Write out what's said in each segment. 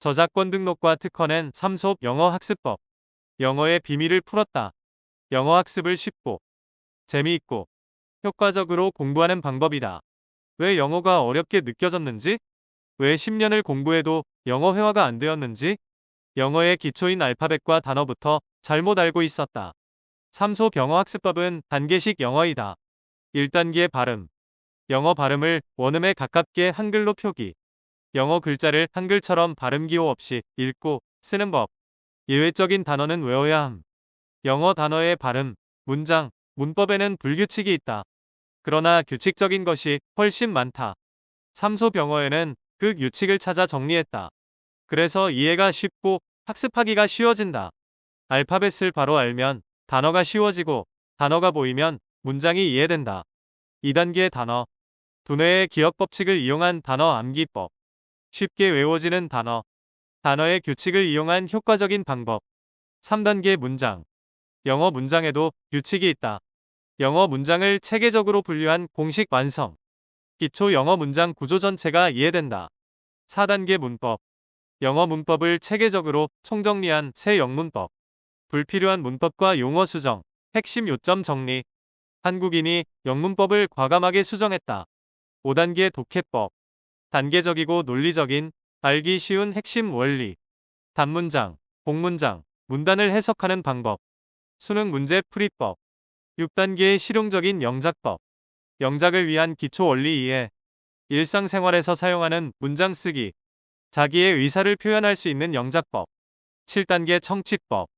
저작권 등록과 특허는 3속 영어 학습법. 영어의 비밀을 풀었다. 영어 학습을 쉽고 재미있고 효과적으로 공부하는 방법이다. 왜 영어가 어렵게 느껴졌는지? 왜 10년을 공부해도 영어 회화가 안 되었는지? 영어의 기초인 알파벳과 단어부터 잘못 알고 있었다. 3소 영어 학습법은 단계식 영어이다. 1단계 발음. 영어 발음을 원음에 가깝게 한글로 표기. 영어 글자를 한글처럼 발음 기호 없이 읽고 쓰는 법. 예외적인 단어는 외워야 함. 영어 단어의 발음, 문장, 문법에는 불규칙이 있다. 그러나 규칙적인 것이 훨씬 많다. 3소 영어에는 그 규칙을 찾아 정리했다. 그래서 이해가 쉽고 학습하기가 쉬워진다. 알파벳을 바로 알면 단어가 쉬워지고 단어가 보이면 문장이 이해된다. 2단계 단어. 두뇌의 기억 법칙을 이용한 단어 암기법. 쉽게 외워지는 단어. 단어의 규칙을 이용한 효과적인 방법. 3단계 문장. 영어 문장에도 규칙이 있다. 영어 문장을 체계적으로 분류한 공식 완성. 기초 영어 문장 구조 전체가 이해된다. 4단계 문법. 영어 문법을 체계적으로 총정리한 새 영문법. 불필요한 문법과 용어 수정, 핵심 요점 정리. 한국인이 영문법을 과감하게 수정했다. 5단계 독해법. 단계적이고 논리적인, 알기 쉬운 핵심 원리. 단문장, 복문장, 문단을 해석하는 방법. 수능 문제 풀이법. 6단계의 실용적인 영작법. 영작을 위한 기초 원리 이해. 일상생활에서 사용하는 문장 쓰기. 자기의 의사를 표현할 수 있는 영작법. 7단계 청취법.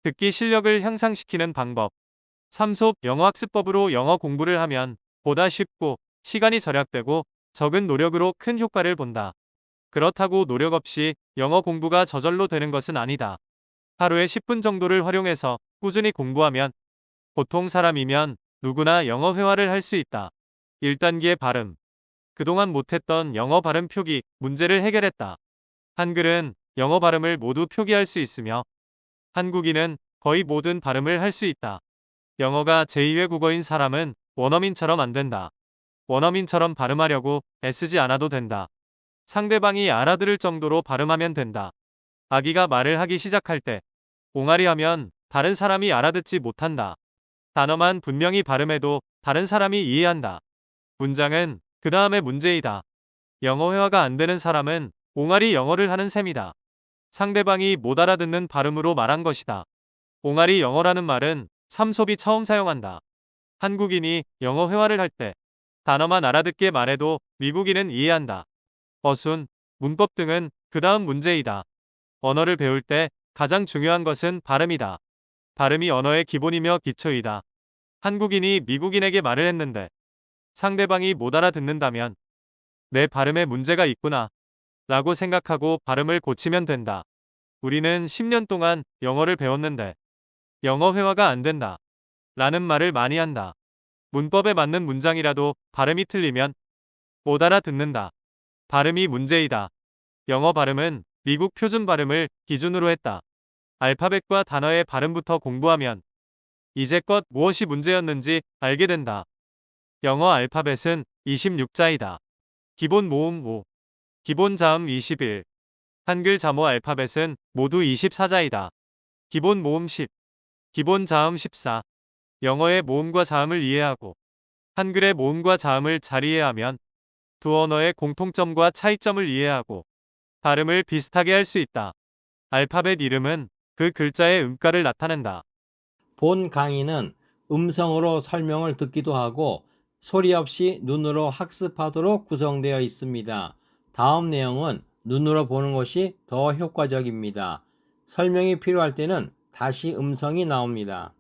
듣기 실력을 향상시키는 방법. 3소 영어 학습법으로 영어 공부를 하면 보다 쉽고 시간이 절약되고 적은 노력으로 큰 효과를 본다. 그렇다고 노력 없이 영어 공부가 저절로 되는 것은 아니다. 하루에 10분 정도를 활용해서 꾸준히 공부하면 보통 사람이면 누구나 영어 회화를 할 수 있다. 1단계 발음. 그동안 못했던 영어 발음 표기 문제를 해결했다. 한글은 영어 발음을 모두 표기할 수 있으며 한국인은 거의 모든 발음을 할 수 있다. 영어가 제2외 국어인 사람은 원어민처럼 안 된다. 원어민처럼 발음하려고 애쓰지 않아도 된다. 상대방이 알아들을 정도로 발음하면 된다. 아기가 말을 하기 시작할 때 옹알이 하면 다른 사람이 알아듣지 못한다. 단어만 분명히 발음해도 다른 사람이 이해한다. 문장은 그 다음에 문제이다. 영어 회화가 안 되는 사람은 옹알이 영어를 하는 셈이다. 상대방이 못 알아듣는 발음으로 말한 것이다. 옹알이 영어라는 말은 삼sob이 처음 사용한다. 한국인이 영어 회화를 할 때 단어만 알아듣게 말해도 미국인은 이해한다. 어순, 문법 등은 그 다음 문제이다. 언어를 배울 때 가장 중요한 것은 발음이다. 발음이 언어의 기본이며 기초이다. 한국인이 미국인에게 말을 했는데 상대방이 못 알아듣는다면 내 발음에 문제가 있구나 라고 생각하고 발음을 고치면 된다. 우리는 10년 동안 영어를 배웠는데 영어 회화가 안 된다 라는 말을 많이 한다. 문법에 맞는 문장이라도 발음이 틀리면 못 알아듣는다. 발음이 문제이다. 영어 발음은 미국 표준 발음을 기준으로 했다. 알파벳과 단어의 발음부터 공부하면 이제껏 무엇이 문제였는지 알게 된다. 영어 알파벳은 26자이다. 기본 모음 5, 기본 자음 21. 한글 자모 알파벳은 모두 24자이다. 기본 모음 10, 기본 자음 14. 영어의 모음과 자음을 이해하고 한글의 모음과 자음을 잘 이해하면 두 언어의 공통점과 차이점을 이해하고 발음을 비슷하게 할 수 있다. 알파벳 이름은 그 글자의 음가를 나타낸다. 본 강의는 음성으로 설명을 듣기도 하고 소리 없이 눈으로 학습하도록 구성되어 있습니다. 다음 내용은 눈으로 보는 것이 더 효과적입니다. 설명이 필요할 때는 다시 음성이 나옵니다.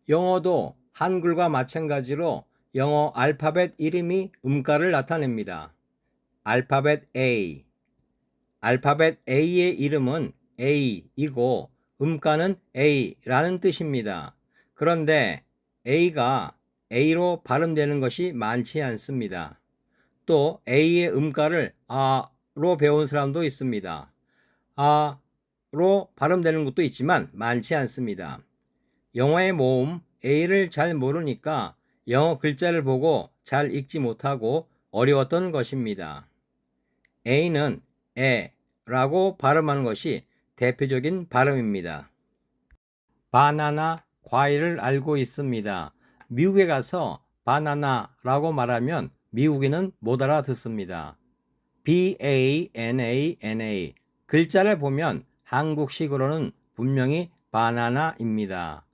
영어도 한글과 마찬가지로 영어 알파벳 이름이 음가를 나타냅니다. 알파벳 A. 알파벳 A의 이름은 A이고 음가는 A라는 뜻입니다. 그런데 A가 A로 발음되는 것이 많지 않습니다. 또 A의 음가를 아로 배운 사람도 있습니다. 아로 발음되는 것도 있지만 많지 않습니다. 영어의 모음 A를 잘 모르니까 영어 글자를 보고 잘 읽지 못하고 어려웠던 것입니다. A는 에라고 발음하는 것이 대표적인 발음입니다. 바나나, 과일을 알고 있습니다. 미국에 가서 바나나라고 말하면 미국인은 못 알아듣습니다. B-A-N-A-N-A 글자를 보면 한국식으로는 분명히 바나나입니다.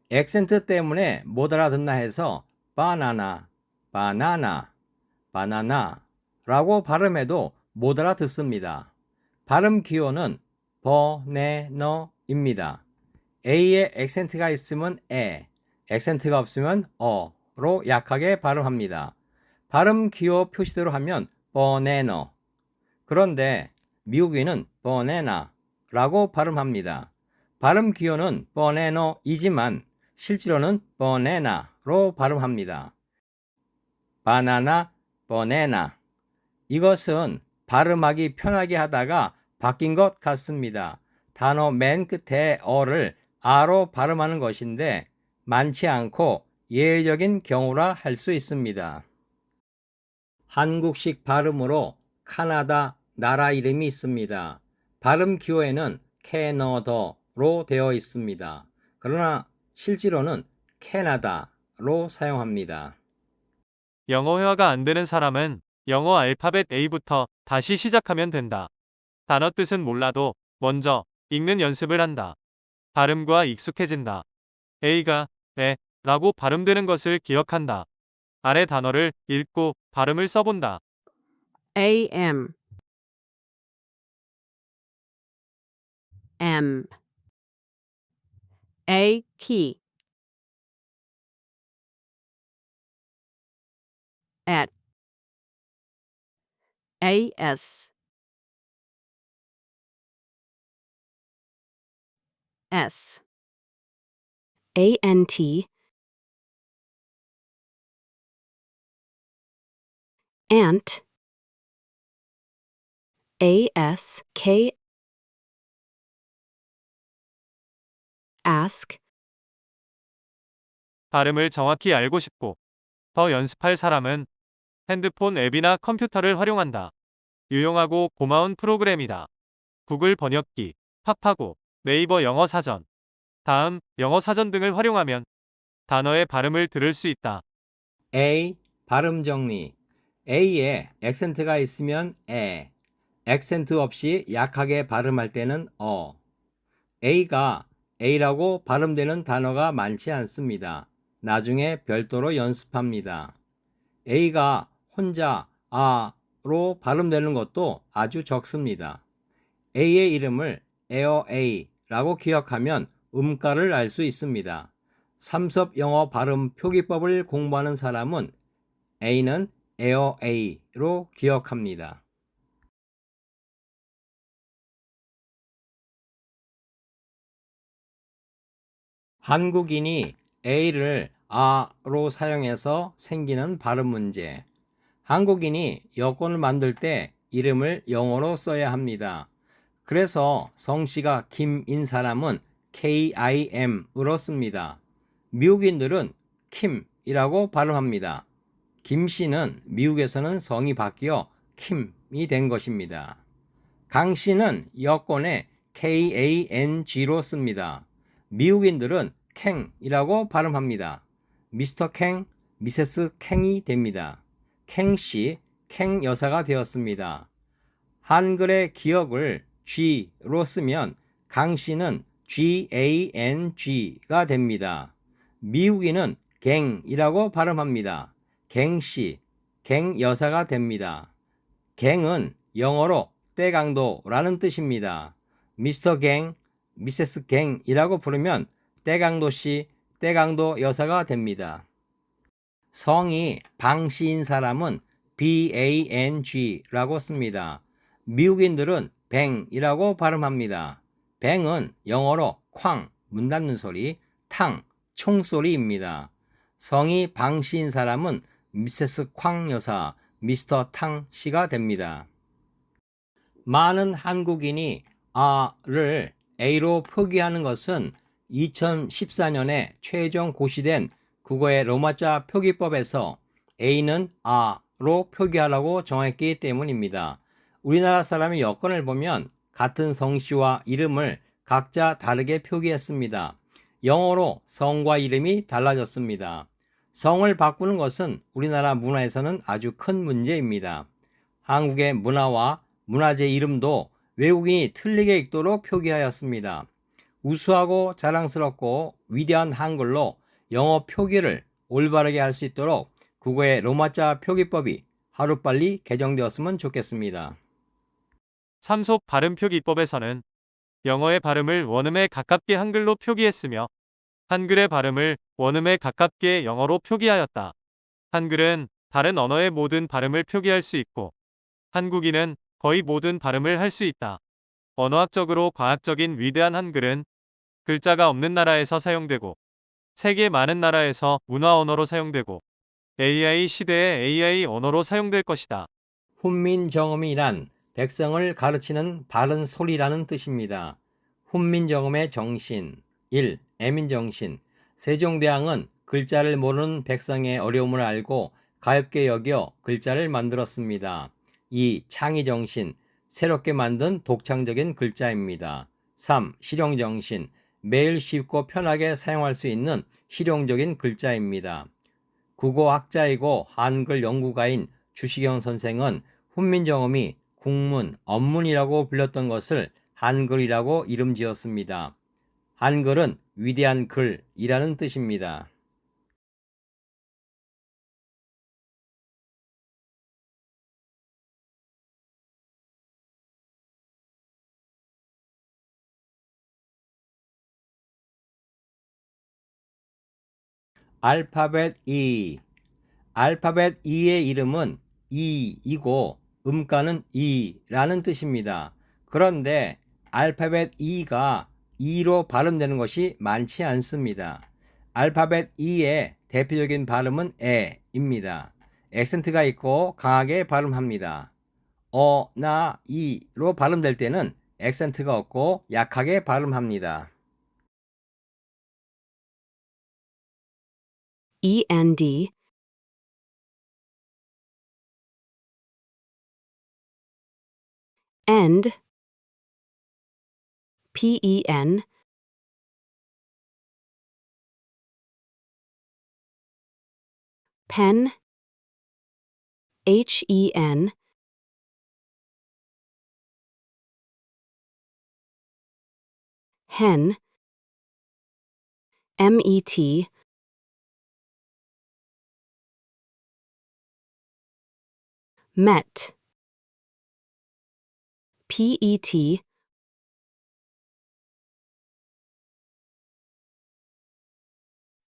액센트 때문에 못 알아듣나 해서 바나나, 바나나, 바나나라고 발음해도 못 알아듣습니다. 발음 기호는 버네너입니다. A에 액센트가 있으면 액센트가 없으면 어로 약하게 발음합니다. 발음 기호 표시대로 하면 버네너. 그런데 미국인은 버네나라고 발음합니다. 발음 기호는 버네너이지만 실제로는 버네나로 발음합니다. 바나나, 버네나. 이것은 발음하기 편하게 하다가 바뀐 것 같습니다. 단어 맨 끝에 어를 아로 발음하는 것인데 많지 않고 예외적인 경우라 할 수 있습니다. 한국식 발음으로 카나다 나라 이름이 있습니다. 발음 기호에는 캐너더로 되어 있습니다. 그러나 실제로는 캐나다로 사용합니다. 영어 회화가 안 되는 사람은 영어 알파벳 A부터 다시 시작하면 된다. 단어 뜻은 몰라도 먼저 읽는 연습을 한다. 발음과 익숙해진다. A가 라고 발음되는 것을 기억한다. 아래 단어를 읽고 발음을 써본다. AM M AT at AS S ANT ant ASK ask 발음을 정확히 알고 싶고 더 연습할 사람은 핸드폰 앱이나 컴퓨터를 활용한다. 유용하고 고마운 프로그램이다. 구글 번역기, 팝하고 네이버 영어 사전, 다음 영어 사전 등을 활용하면 단어의 발음을 들을 수 있다. A. 발음 정리. A에 액센트가 있으면 액센트 없이 약하게 발음할 때는 A가 A라고 발음되는 단어가 많지 않습니다. 나중에 별도로 연습합니다. A가 혼자 아로 발음되는 것도 아주 적습니다. A의 이름을 에어 A라고 기억하면 음가를 알 수 있습니다. 삼섭 영어 발음 표기법을 공부하는 사람은 A는 에어 A로 기억합니다. 한국인이 A를 아로 사용해서 생기는 발음 문제. 한국인이 여권을 만들 때 이름을 영어로 써야 합니다. 그래서 성씨가 김인 사람은 KIM으로 씁니다. 미국인들은 킴이라고 발음합니다. 김씨는 미국에서는 성이 바뀌어 킴이 된 것입니다. 강씨는 여권에 KANG로 씁니다. 미국인들은 캥이라고 발음합니다. 미스터 캥, 미세스 캥이 됩니다. 캥씨, 캥 여사가 되었습니다. 한글의 기억을 G로 쓰면 강씨는 GANG가 됩니다. 미국인은 갱이라고 발음합니다. 갱씨, 갱 여사가 됩니다. 갱은 영어로 떼강도라는 뜻입니다. 미스터 갱, 미세스 갱이라고 부르면 떼강도씨, 때강도 여사가 됩니다. 성이 방씨인 사람은 BANG라고 씁니다. 미국인들은 뱅이라고 발음합니다. 뱅은 영어로 쾅, 문 닫는 소리, 탕, 총소리입니다. 성이 방씨인 사람은 미세스 쾅 여사, 미스터 탕 씨가 됩니다. 많은 한국인이 아를 A로 표기하는 것은 2014년에 최종 고시된 국어의 로마자 표기법에서 A는 아로 표기하라고 정했기 때문입니다. 우리나라 사람의 여건을 보면 같은 성씨와 이름을 각자 다르게 표기했습니다. 영어로 성과 이름이 달라졌습니다. 성을 바꾸는 것은 우리나라 문화에서는 아주 큰 문제입니다. 한국의 문화와 문화재 이름도 외국인이 틀리게 읽도록 표기하였습니다. 우수하고 자랑스럽고 위대한 한글로 영어 표기를 올바르게 할 수 있도록 국어의 로마자 표기법이 하루빨리 개정되었으면 좋겠습니다. 삼속 발음 표기법에서는 영어의 발음을 원음에 가깝게 한글로 표기했으며 한글의 발음을 원음에 가깝게 영어로 표기하였다. 한글은 다른 언어의 모든 발음을 표기할 수 있고 한국인은 거의 모든 발음을 할 수 있다. 언어학적으로 과학적인 위대한 한글은 글자가 없는 나라에서 사용되고 세계 많은 나라에서 문화 언어로 사용되고 AI 시대의 AI 언어로 사용될 것이다. 훈민정음이란 백성을 가르치는 바른 소리라는 뜻입니다. 훈민정음의 정신 1. 애민정신 세종대왕은 글자를 모르는 백성의 어려움을 알고 가엾게 여겨 글자를 만들었습니다. 2. 창의정신 새롭게 만든 독창적인 글자입니다. 3. 실용정신 매일 쉽고 편하게 사용할 수 있는 실용적인 글자입니다. 국어학자이고 한글 연구가인 주시경 선생은 훈민정음이 국문, 언문이라고 불렸던 것을 한글이라고 이름 지었습니다. 한글은 위대한 글이라는 뜻입니다. 알파벳 E 알파벳 E의 이름은 E이고 음가는 E라는 뜻입니다. 그런데 알파벳 E가 E로 발음되는 것이 많지 않습니다. 알파벳 E의 대표적인 발음은 에입니다. 액센트가 있고 강하게 발음합니다. 나, 이로 발음될 때는 액센트가 없고 약하게 발음합니다. END, end, PEN, pen, HEN, hen, MET, met, PET,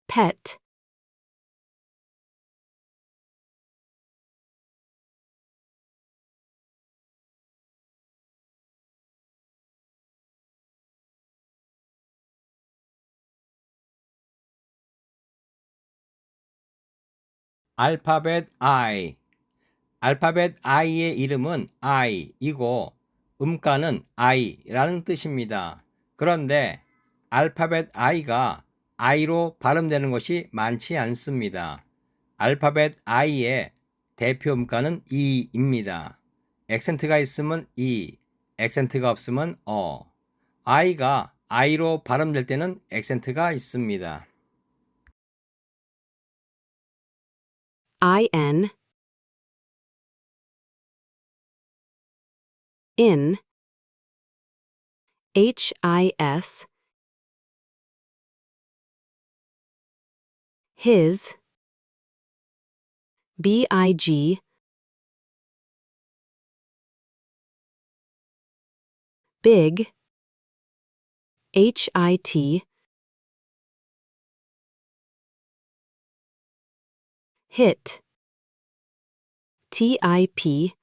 pet, 알파벳 I 알파벳 I의 이름은 I이고 음가는 I라는 뜻입니다. 그런데 알파벳 I가 I로 발음되는 것이 많지 않습니다. 알파벳 I의 대표 음가는 E입니다. 액센트가 있으면 E, 액센트가 없으면 I가 I로 발음될 때는 액센트가 있습니다. IN, in, HIS, his, BIG, big, HIT, hit, tip,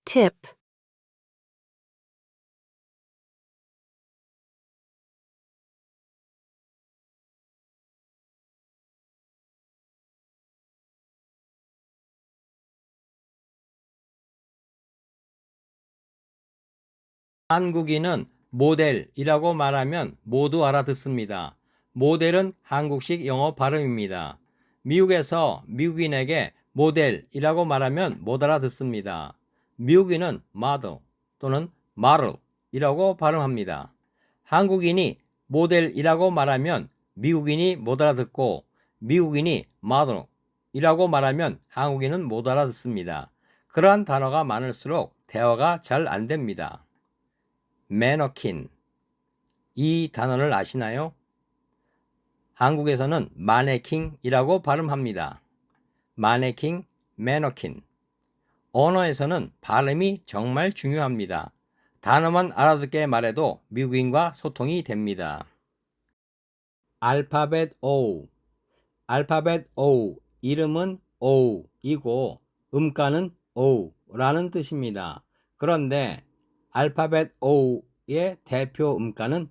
tip, 한국인은 모델이라고 말하면 모두 알아듣습니다. 모델은 한국식 영어 발음입니다. 미국에서 미국인에게 모델이라고 말하면 못 알아듣습니다. 미국인은 model 또는 model이라고 발음합니다. 한국인이 모델이라고 말하면 미국인이 못 알아듣고 미국인이 model이라고 말하면 한국인은 못 알아듣습니다. 그러한 단어가 많을수록 대화가 잘 안 됩니다. 매너킨, 이 단어를 아시나요? 한국에서는 마네킹이라고 발음합니다. 마네킹, 매너킨. 언어에서는 발음이 정말 중요합니다. 단어만 알아듣게 말해도 미국인과 소통이 됩니다. 알파벳 O, 알파벳 O, 이름은 O이고 음가는 O라는 뜻입니다. 그런데 알파벳 O의 대표 음가는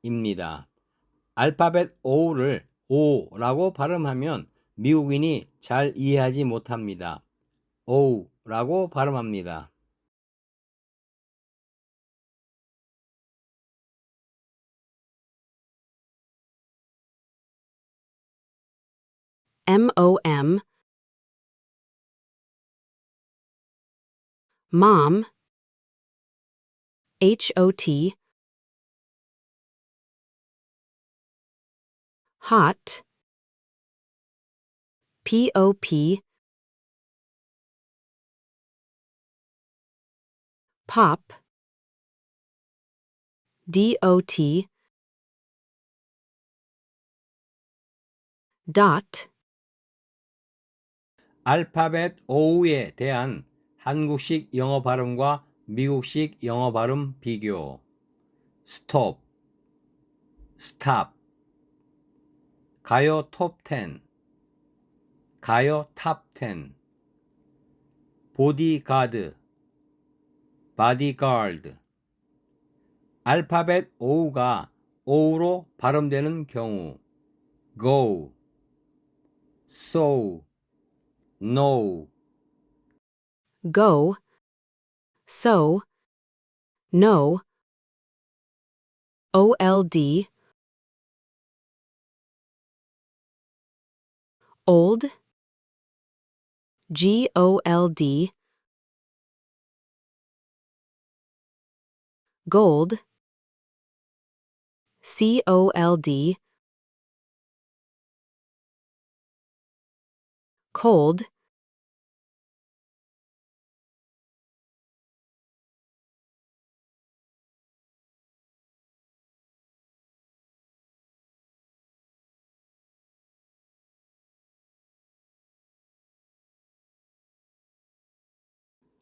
A입니다. 알파벳 O를 O라고 발음하면 미국인이 잘 이해하지 못합니다. O라고 발음합니다. mom, mom, hot, hot, pop, pop, dot, dot, 알파벳 O에 대한 한국식 영어 발음과 미국식 영어 발음 비교. 스톱, 스탑, 가요 톱 10, 가요 탑 10, 보디가드, 바디가드. 알파벳 O가 O로 발음되는 경우 go, so, no. go, so, no, old, old, gold, gold, cold, cold,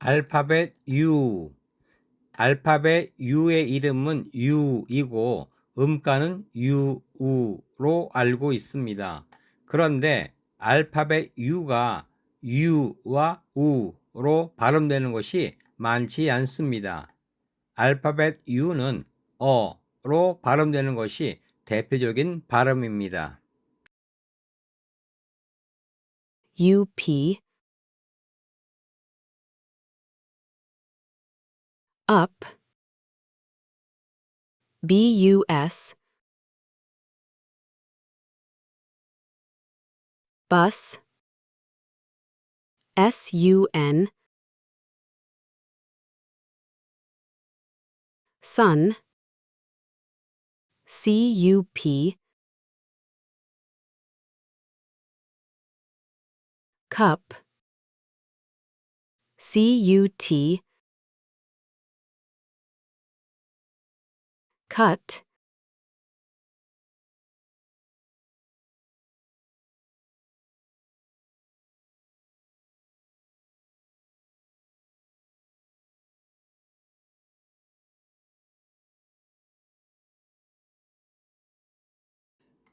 알파벳 U, 알파벳 U의 이름은 U이고 음가는 UU로 알고 있습니다. 그런데 알파벳 U가 U와 U로 발음되는 것이 많지 않습니다. 알파벳 U는 어로 발음되는 것이 대표적인 발음입니다. up, up, bus, bus, sun, sun, cup, cup, cut, cut,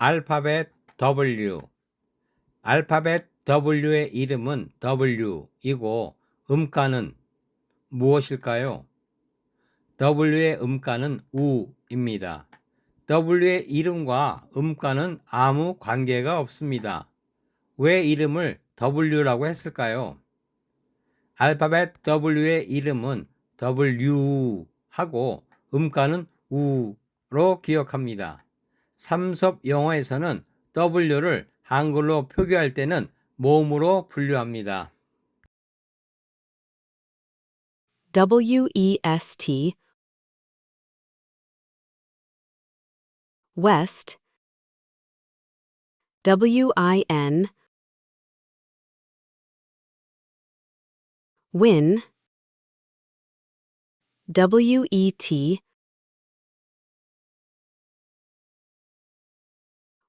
알파벳 W. 알파벳 W의 이름은 W이고 음가는 무엇일까요? W의 음가는 우입니다. W의 이름과 음가는 아무 관계가 없습니다. 왜 이름을 W라고 했을까요? 알파벳 W의 이름은 W하고 음가는 우로 기억합니다. 삼섭 영어에서는 W를 한글로 표기할 때는 모음으로 분류합니다. WEST, West, WIN, Win, WET,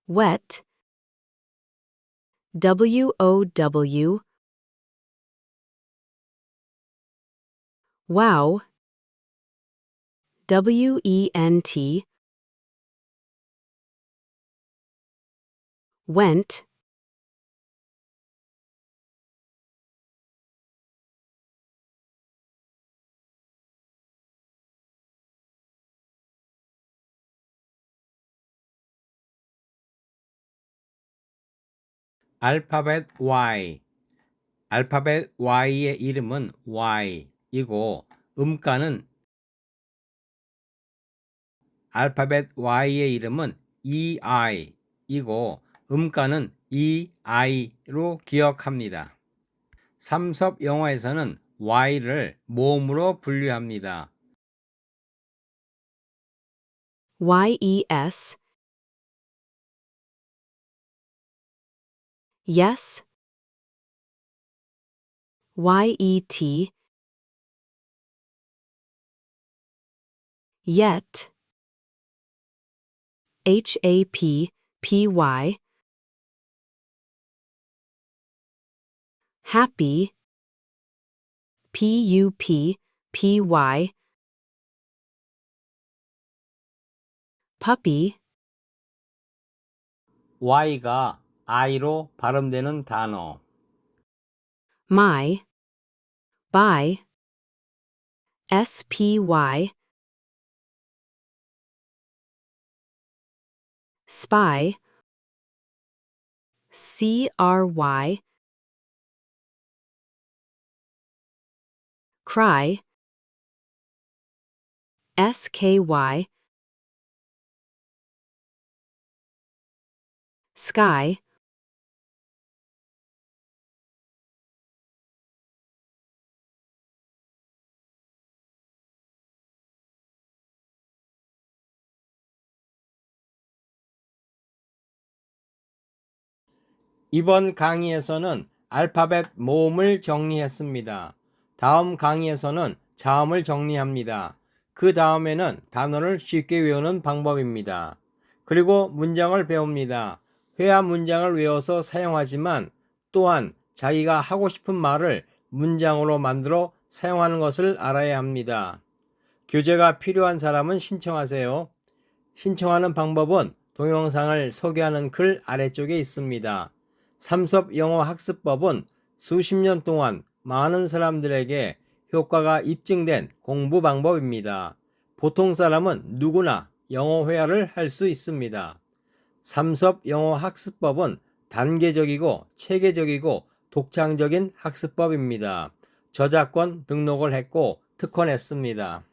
Wet, WOW, Wow, WENT, Went, 알파벳 Y. 알파벳 Y의 이름은 Y이고 음가는 알파벳 Y의 이름은 EI이고 음가는 EI로 기억합니다. 삼섭 영어에서는 Y를 모음으로 분류합니다. YES, Yes, YET, Yet, HAPPY, Happy, PUPPY, Puppy, Y가 I로 발음되는 단어. My, By, SPY, Spy, CRY, Cry, SKY, Sky, 이번 강의에서는 알파벳 모음을 정리했습니다. 다음 강의에서는 자음을 정리합니다. 그 다음에는 단어를 쉽게 외우는 방법입니다. 그리고 문장을 배웁니다. 회화 문장을 외워서 사용하지만 또한 자기가 하고 싶은 말을 문장으로 만들어 사용하는 것을 알아야 합니다. 교재가 필요한 사람은 신청하세요. 신청하는 방법은 동영상을 소개하는 글 아래쪽에 있습니다. 삼섭 영어 학습법은 수십 년 동안 많은 사람들에게 효과가 입증된 공부 방법입니다. 보통 사람은 누구나 영어 회화를 할 수 있습니다. 삼섭 영어 학습법은 단계적이고 체계적이고 독창적인 학습법입니다. 저작권 등록을 했고 특허냈습니다.